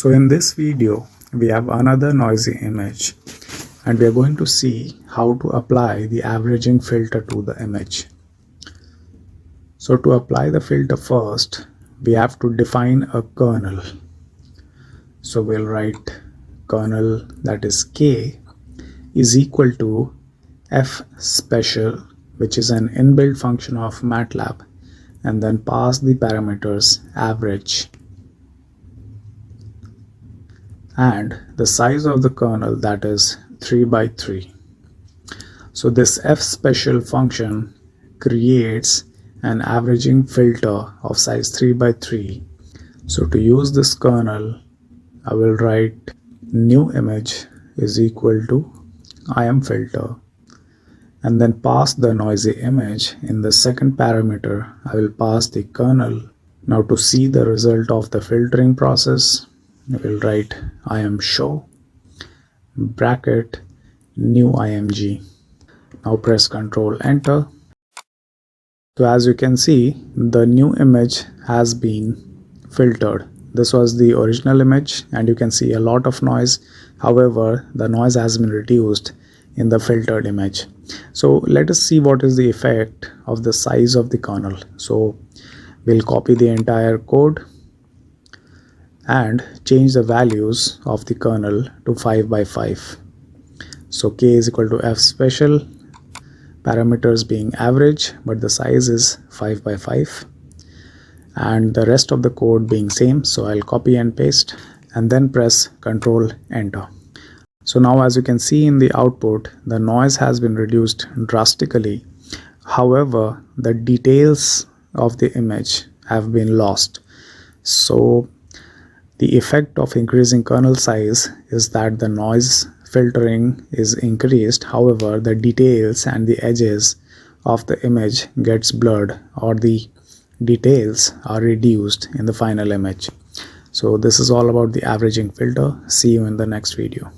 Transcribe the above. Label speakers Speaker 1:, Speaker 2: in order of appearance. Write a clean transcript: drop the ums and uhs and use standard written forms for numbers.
Speaker 1: So in this video, we have another noisy image and we are going to see how to apply the averaging filter to the image. So to apply the filter first, we have to define a kernel. So we'll write kernel, that is K, is equal to F special, which is an inbuilt function of MATLAB, and then pass the parameters average and the size of the kernel, that is 3 by 3. So this F special function creates an averaging filter of size 3 by 3. So to use this kernel, I will write new image is equal to IMFilter and then pass the noisy image. In the second parameter, I will pass the kernel. Now to see the result of the filtering process, I will write IMShow bracket new IMG. Now press Ctrl Enter. So as you can see, the new image has been filtered. This was the original image and you can see a lot of noise. However, the noise has been reduced in the filtered image. So let us see what is the effect of the size of the kernel. So we'll copy the entire code and change the values of the kernel to 5 by 5. So K is equal to F special, parameters being average, but the size is 5 by 5 and the rest of the code being same. So I'll copy and paste and then press Ctrl Enter. So now as you can see in the output, the noise has been reduced drastically. However, the details of the image have been lost. So the effect of increasing kernel size is that the noise filtering is increased. However, the details and the edges of the image gets blurred, or the details are reduced in the final image. So this is all about the averaging filter. See you in the next video.